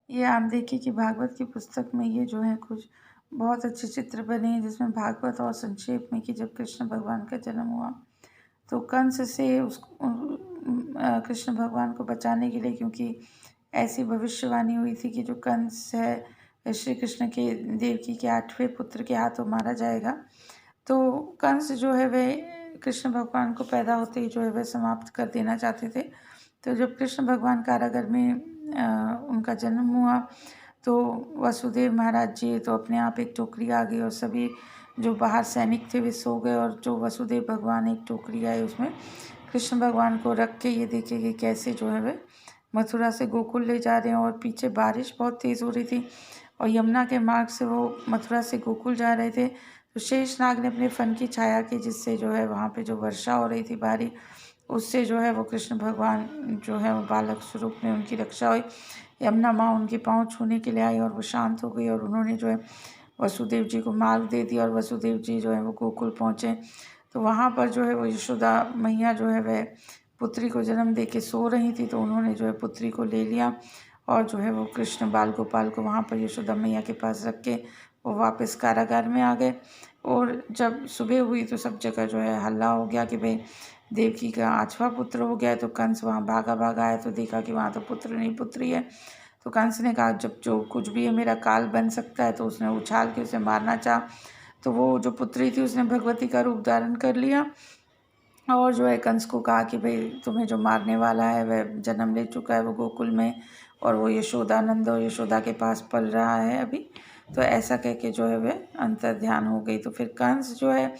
ये आप देखिए कि भागवत की पुस्तक में ये जो है कुछ बहुत अच्छे चित्र बने हैं, जिसमें भागवत और संक्षेप में कि जब कृष्ण भगवान का जन्म हुआ तो कंस से कृष्ण भगवान को बचाने के लिए, क्योंकि ऐसी भविष्यवाणी हुई थी कि जो कंस है श्री कृष्ण के देवकी के 8वें पुत्र के हाथों मारा जाएगा। तो कंस जो है वह कृष्ण भगवान को पैदा होते ही जो है वह समाप्त कर देना चाहते थे। तो जब कृष्ण भगवान कारागार में उनका जन्म हुआ तो वसुदेव महाराज जी तो अपने आप एक टोकरी आ गई और सभी जो बाहर सैनिक थे वे सो गए, और जो वसुदेव भगवान एक टोकरी आई उसमें कृष्ण भगवान को रख के ये देखे कि कैसे जो है वे मथुरा से गोकुल ले जा रहे हैं, और पीछे बारिश बहुत तेज़ हो रही थी और यमुना के मार्ग से वो मथुरा से गोकुल जा रहे थे। तो शेषनाग ने अपने फन की छाया की, जिससे जो है वहाँ पे जो वर्षा हो रही थी भारी, उससे जो है वो कृष्ण भगवान जो है वो बालक स्वरूप में उनकी रक्षा हुई। यमुना माँ उनके पाँव छूने के लिए आई और वो शांत हो गई और उन्होंने जो है वसुदेव जी को मार्ग दे दिया और वसुदेव जी जो है वो गोकुल पहुँचे। तो वहाँ पर जो है वो यशोदा मैया जो है वह पुत्री को जन्म दे के सो रही थी, तो उन्होंने जो है पुत्री को ले लिया और जो है वो कृष्ण बाल गोपाल को वहाँ पर यशोदा मैया के पास रख के वो वापस कारागार में आ गए। और जब सुबह हुई तो सब जगह जो है हल्ला हो गया कि भाई देवकी का 8वां पुत्र हो गया है। तो कंस वहाँ भागा आया तो देखा कि वहाँ तो पुत्र नहीं पुत्री है। तो कंस ने कहा जब जो कुछ भी है मेरा काल बन सकता है, तो उसने उछाल के उसे मारना चाहा। तो वो जो पुत्री थी उसने भगवती का रूप धारण कर लिया और जो है कंस को कहा कि भाई तुम्हें जो मारने वाला है वह जन्म ले चुका है वो गोकुल में, और वो यशोदानंद और यशोदा के पास पल रहा है अभी। तो ऐसा कह के जो है वह अंतर ध्यान हो गई। तो फिर कंस जो है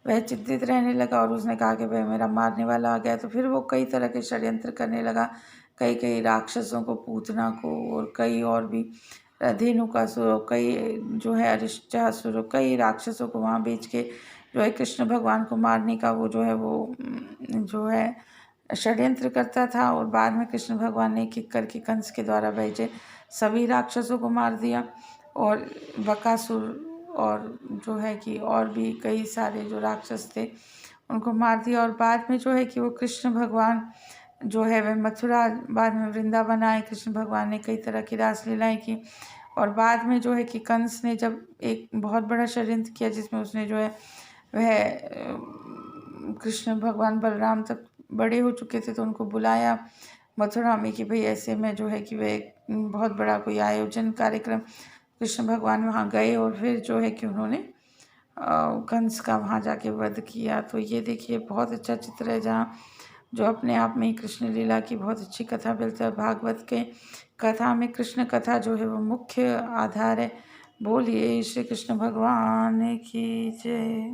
वह चिंतित रहने लगा और उसने कहा कि भाई मेरा मारने वाला आ गया। तो फिर वो कई तरह के षड्यंत्र करने लगा, कई राक्षसों को, पूतना को, और कई और भी धेनुकासुर, कई जो है अरिष्टासुर, कई राक्षसों को वहाँ बेच के जो है कृष्ण भगवान को मारने का वो जो है वो जो है षड्यंत्र करता था। और बाद में कृष्ण भगवान ने एक एक करके कंस के द्वारा भेजे सभी राक्षसों को मार दिया, और बकासुर और जो है कि और भी कई सारे जो राक्षस थे उनको मार दिया। और बाद में जो है कि वो कृष्ण भगवान जो है वह मथुरा, बाद में वृंदावन आए। कृष्ण भगवान ने कई तरह की रासलीलाएँ की, और बाद में जो है कि कंस ने जब एक बहुत बड़ा षड्यंत्र किया जिसमें उसने जो है वह कृष्ण भगवान बलराम तक बड़े हो चुके थे तो उनको बुलाया मथुरा में कि भाई ऐसे में जो है कि वह एक बहुत बड़ा कोई आयोजन कार्यक्रम, कृष्ण भगवान वहाँ गए और फिर जो है कि उन्होंने कंस का वहाँ जाके वध किया। तो ये देखिए बहुत अच्छा चित्र है जहाँ जो अपने आप में ही कृष्ण लीला की बहुत अच्छी कथा मिलती है। भागवत के कथा में कृष्ण कथा जो है वो मुख्य आधार है। बोलिए श्री कृष्ण भगवान की जय।